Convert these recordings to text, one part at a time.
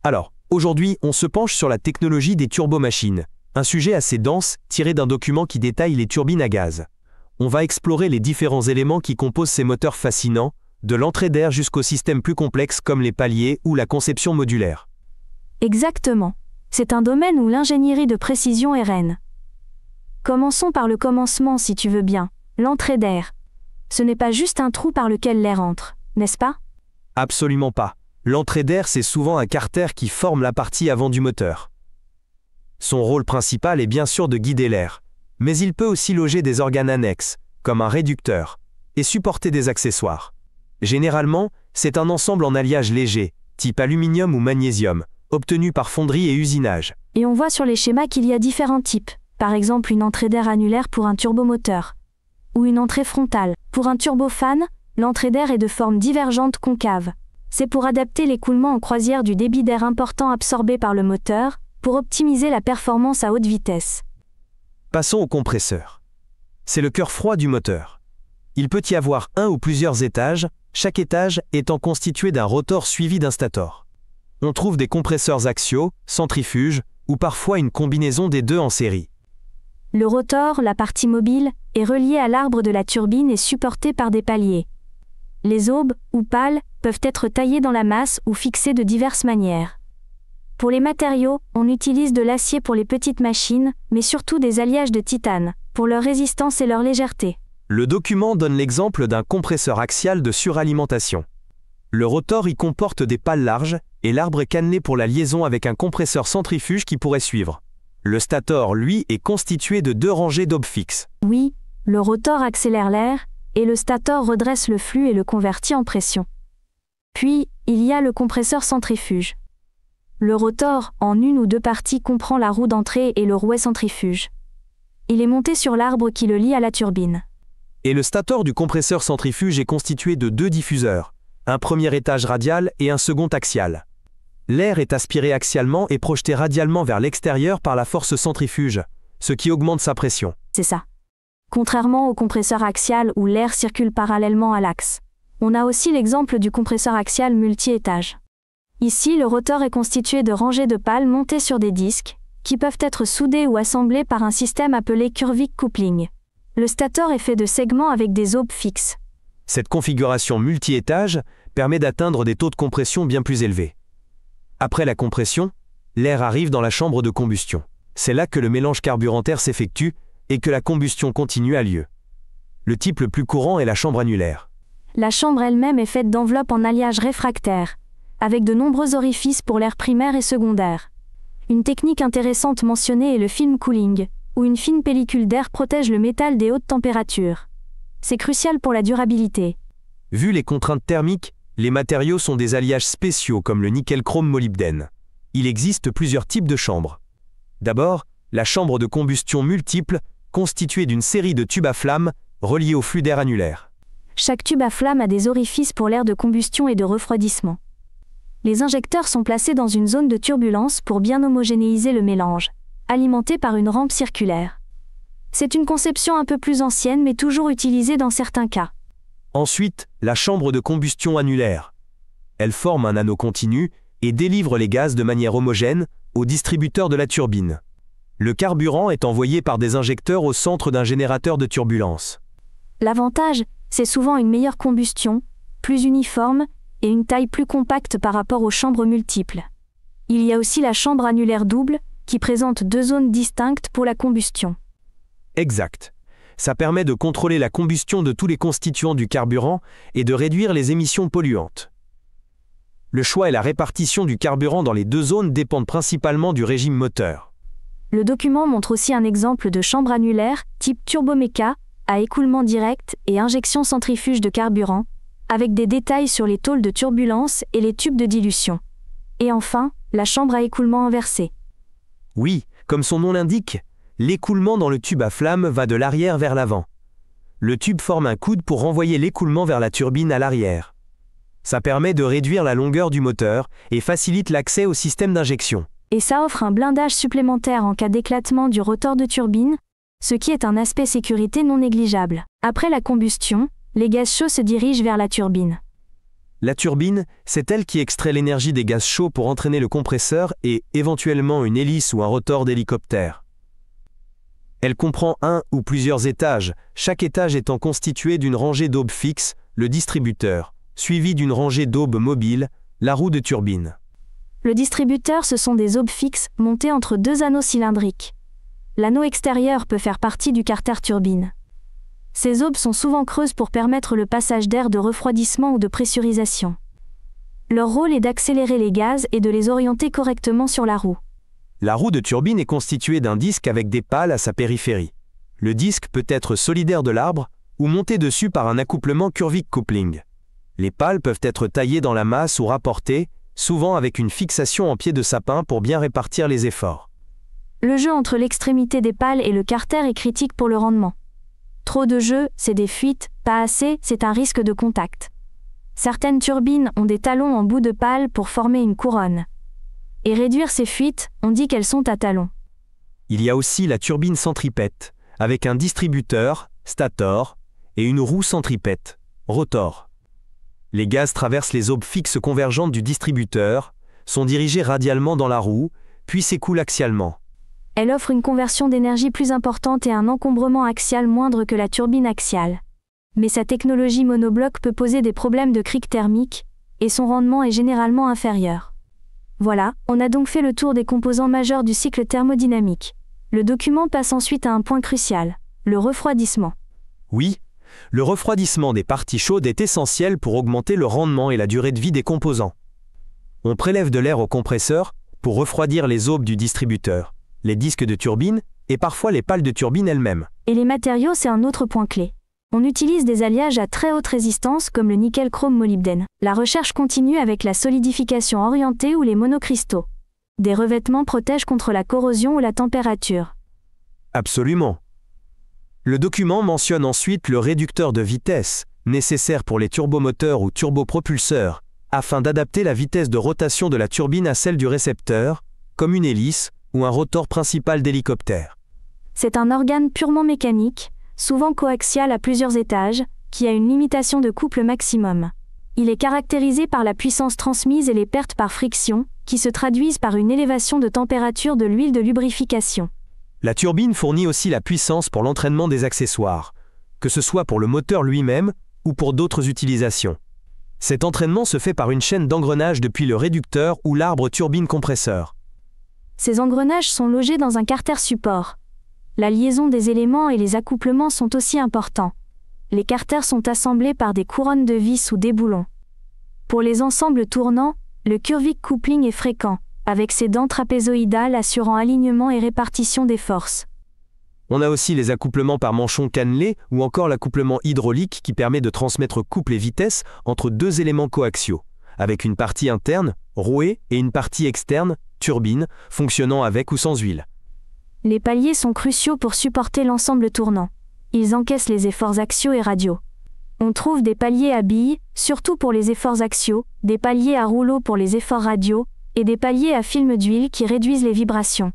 Alors, aujourd'hui, on se penche sur la technologie des turbomachines, un sujet assez dense tiré d'un document qui détaille les turbines à gaz. On va explorer les différents éléments qui composent ces moteurs fascinants, de l'entrée d'air jusqu'aux systèmes plus complexes comme les paliers ou la conception modulaire. Exactement. C'est un domaine où l'ingénierie de précision est reine. Commençons par le commencement si tu veux bien, l'entrée d'air. Ce n'est pas juste un trou par lequel l'air entre, n'est-ce pas? Absolument pas. L'entrée d'air, c'est souvent un carter qui forme la partie avant du moteur. Son rôle principal est bien sûr de guider l'air, mais il peut aussi loger des organes annexes, comme un réducteur, et supporter des accessoires. Généralement, c'est un ensemble en alliage léger, type aluminium ou magnésium, obtenu par fonderie et usinage. Et on voit sur les schémas qu'il y a différents types, par exemple une entrée d'air annulaire pour un turbomoteur, ou une entrée frontale. Pour un turbofan, l'entrée d'air est de forme divergente concave. C'est pour adapter l'écoulement en croisière du débit d'air important absorbé par le moteur, pour optimiser la performance à haute vitesse. Passons au compresseur. C'est le cœur froid du moteur. Il peut y avoir un ou plusieurs étages, chaque étage étant constitué d'un rotor suivi d'un stator. On trouve des compresseurs axiaux, centrifuges, ou parfois une combinaison des deux en série. Le rotor, la partie mobile, est relié à l'arbre de la turbine et supporté par des paliers. Les aubes, ou pales, peuvent être taillées dans la masse ou fixées de diverses manières. Pour les matériaux, on utilise de l'acier pour les petites machines, mais surtout des alliages de titane, pour leur résistance et leur légèreté. Le document donne l'exemple d'un compresseur axial de suralimentation. Le rotor y comporte des pales larges, et l'arbre est cannelé pour la liaison avec un compresseur centrifuge qui pourrait suivre. Le stator, lui, est constitué de deux rangées d'aubes fixes. Oui, le rotor accélère l'air, et le stator redresse le flux et le convertit en pression. Puis, il y a le compresseur centrifuge. Le rotor, en une ou deux parties, comprend la roue d'entrée et le rouet centrifuge. Il est monté sur l'arbre qui le lie à la turbine. Et le stator du compresseur centrifuge est constitué de deux diffuseurs, un premier étage radial et un second axial. L'air est aspiré axialement et projeté radialement vers l'extérieur par la force centrifuge, ce qui augmente sa pression. C'est ça. Contrairement au compresseur axial où l'air circule parallèlement à l'axe. On a aussi l'exemple du compresseur axial multi-étage. Ici, le rotor est constitué de rangées de pales montées sur des disques, qui peuvent être soudés ou assemblés par un système appelé curvic coupling. Le stator est fait de segments avec des aubes fixes. Cette configuration multi-étage permet d'atteindre des taux de compression bien plus élevés. Après la compression, l'air arrive dans la chambre de combustion. C'est là que le mélange carburant-air s'effectue et que la combustion continue a lieu. Le type le plus courant est la chambre annulaire. La chambre elle-même est faite d'enveloppes en alliage réfractaire, avec de nombreux orifices pour l'air primaire et secondaire. Une technique intéressante mentionnée est le film cooling, où une fine pellicule d'air protège le métal des hautes températures. C'est crucial pour la durabilité. Vu les contraintes thermiques, les matériaux sont des alliages spéciaux comme le nickel-chrome-molybdène. Il existe plusieurs types de chambres. D'abord, la chambre de combustion multiple, constituée d'une série de tubes à flamme reliés au flux d'air annulaire. Chaque tube à flamme a des orifices pour l'air de combustion et de refroidissement. Les injecteurs sont placés dans une zone de turbulence pour bien homogénéiser le mélange, alimenté par une rampe circulaire. C'est une conception un peu plus ancienne mais toujours utilisée dans certains cas. Ensuite, la chambre de combustion annulaire. Elle forme un anneau continu et délivre les gaz de manière homogène au distributeur de la turbine. Le carburant est envoyé par des injecteurs au centre d'un générateur de turbulence. L'avantage, c'est souvent une meilleure combustion, plus uniforme, et une taille plus compacte par rapport aux chambres multiples. Il y a aussi la chambre annulaire double, qui présente deux zones distinctes pour la combustion. Exact. Ça permet de contrôler la combustion de tous les constituants du carburant et de réduire les émissions polluantes. Le choix et la répartition du carburant dans les deux zones dépendent principalement du régime moteur. Le document montre aussi un exemple de chambre annulaire, type turboméca, à écoulement direct et injection centrifuge de carburant, avec des détails sur les tôles de turbulence et les tubes de dilution. Et enfin, la chambre à écoulement inversé. Oui, comme son nom l'indique, l'écoulement dans le tube à flamme va de l'arrière vers l'avant. Le tube forme un coude pour renvoyer l'écoulement vers la turbine à l'arrière. Ça permet de réduire la longueur du moteur et facilite l'accès au système d'injection. Et ça offre un blindage supplémentaire en cas d'éclatement du rotor de turbine, ce qui est un aspect sécurité non négligeable. Après la combustion, les gaz chauds se dirigent vers la turbine. La turbine, c'est elle qui extrait l'énergie des gaz chauds pour entraîner le compresseur et, éventuellement, une hélice ou un rotor d'hélicoptère. Elle comprend un ou plusieurs étages, chaque étage étant constitué d'une rangée d'aubes fixes, le distributeur, suivi d'une rangée d'aubes mobiles, la roue de turbine. Le distributeur, ce sont des aubes fixes montées entre deux anneaux cylindriques. L'anneau extérieur peut faire partie du carter turbine. Ces aubes sont souvent creuses pour permettre le passage d'air de refroidissement ou de pressurisation. Leur rôle est d'accélérer les gaz et de les orienter correctement sur la roue. La roue de turbine est constituée d'un disque avec des pales à sa périphérie. Le disque peut être solidaire de l'arbre ou monté dessus par un accouplement curvic coupling. Les pales peuvent être taillées dans la masse ou rapportées, souvent avec une fixation en pied de sapin pour bien répartir les efforts. Le jeu entre l'extrémité des pales et le carter est critique pour le rendement. Trop de jeu, c'est des fuites, pas assez, c'est un risque de contact. Certaines turbines ont des talons en bout de pale pour former une couronne. Et réduire ces fuites, on dit qu'elles sont à talons. Il y a aussi la turbine centripète, avec un distributeur, stator, et une roue centripète, rotor. Les gaz traversent les aubes fixes convergentes du distributeur, sont dirigés radialement dans la roue, puis s'écoulent axialement. Elle offre une conversion d'énergie plus importante et un encombrement axial moindre que la turbine axiale. Mais sa technologie monobloc peut poser des problèmes de cric thermique, et son rendement est généralement inférieur. Voilà, on a donc fait le tour des composants majeurs du cycle thermodynamique. Le document passe ensuite à un point crucial, le refroidissement. Oui, le refroidissement des parties chaudes est essentiel pour augmenter le rendement et la durée de vie des composants. On prélève de l'air au compresseur pour refroidir les aubes du distributeur, les disques de turbine et parfois les pales de turbine elles-mêmes. Et les matériaux, c'est un autre point clé. On utilise des alliages à très haute résistance comme le nickel-chrome-molybdène. La recherche continue avec la solidification orientée ou les monocristaux. Des revêtements protègent contre la corrosion ou la température. Absolument. Le document mentionne ensuite le réducteur de vitesse, nécessaire pour les turbomoteurs ou turbopropulseurs, afin d'adapter la vitesse de rotation de la turbine à celle du récepteur, comme une hélice ou un rotor principal d'hélicoptère. C'est un organe purement mécanique, souvent coaxial à plusieurs étages, qui a une limitation de couple maximum. Il est caractérisé par la puissance transmise et les pertes par friction, qui se traduisent par une élévation de température de l'huile de lubrification. La turbine fournit aussi la puissance pour l'entraînement des accessoires, que ce soit pour le moteur lui-même ou pour d'autres utilisations. Cet entraînement se fait par une chaîne d'engrenages depuis le réducteur ou l'arbre turbine-compresseur. Ces engrenages sont logés dans un carter support. La liaison des éléments et les accouplements sont aussi importants. Les carters sont assemblés par des couronnes de vis ou des boulons. Pour les ensembles tournants, le curvic coupling est fréquent, avec ses dents trapézoïdales assurant alignement et répartition des forces. On a aussi les accouplements par manchon cannelé ou encore l'accouplement hydraulique qui permet de transmettre couple et vitesse entre deux éléments coaxiaux, avec une partie interne, rouée, et une partie externe, turbine, fonctionnant avec ou sans huile. Les paliers sont cruciaux pour supporter l'ensemble tournant. Ils encaissent les efforts axiaux et radiaux. On trouve des paliers à billes, surtout pour les efforts axiaux, des paliers à rouleau pour les efforts radiaux, et des paliers à film d'huile qui réduisent les vibrations.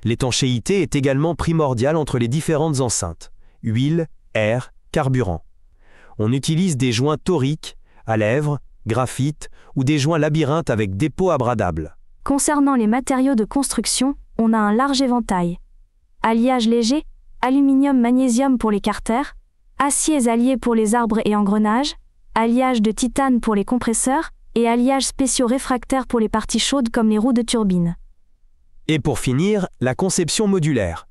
L'étanchéité est également primordiale entre les différentes enceintes, huile, air, carburant. On utilise des joints toriques, à lèvres, graphite ou des joints labyrinthes avec dépôt abradables. Concernant les matériaux de construction, on a un large éventail. Alliage léger, aluminium-magnésium pour les carters, aciers alliés pour les arbres et engrenages, alliage de titane pour les compresseurs, et alliages spéciaux réfractaires pour les parties chaudes comme les roues de turbine. Et pour finir, la conception modulaire.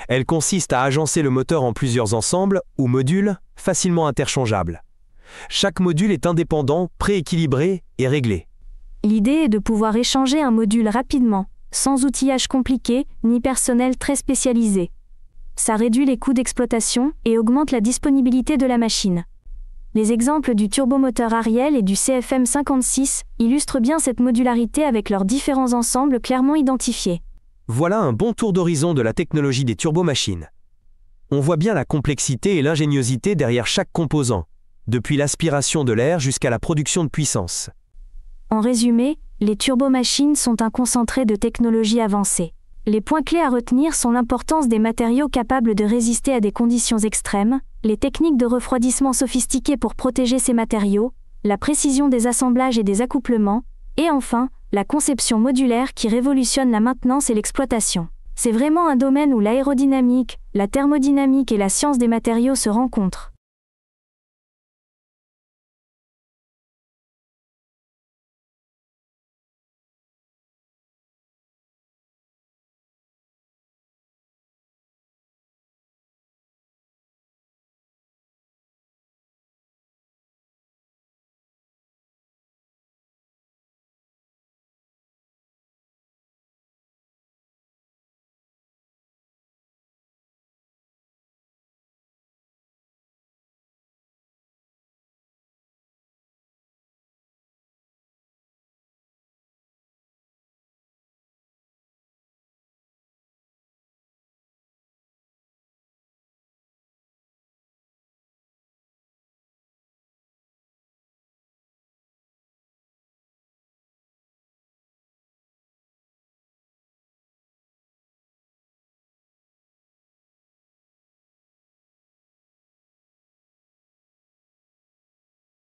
Elle consiste à agencer le moteur en plusieurs ensembles, ou modules, facilement interchangeables. Chaque module est indépendant, prééquilibré et réglé. L'idée est de pouvoir échanger un module rapidement, sans outillage compliqué, ni personnel très spécialisé. Ça réduit les coûts d'exploitation et augmente la disponibilité de la machine. Les exemples du turbomoteur Ariel et du CFM56 illustrent bien cette modularité avec leurs différents ensembles clairement identifiés. Voilà un bon tour d'horizon de la technologie des turbomachines. On voit bien la complexité et l'ingéniosité derrière chaque composant, depuis l'aspiration de l'air jusqu'à la production de puissance. En résumé, les turbomachines sont un concentré de technologies avancées. Les points clés à retenir sont l'importance des matériaux capables de résister à des conditions extrêmes, les techniques de refroidissement sophistiquées pour protéger ces matériaux, la précision des assemblages et des accouplements, et enfin, la conception modulaire qui révolutionne la maintenance et l'exploitation. C'est vraiment un domaine où l'aérodynamique, la thermodynamique et la science des matériaux se rencontrent.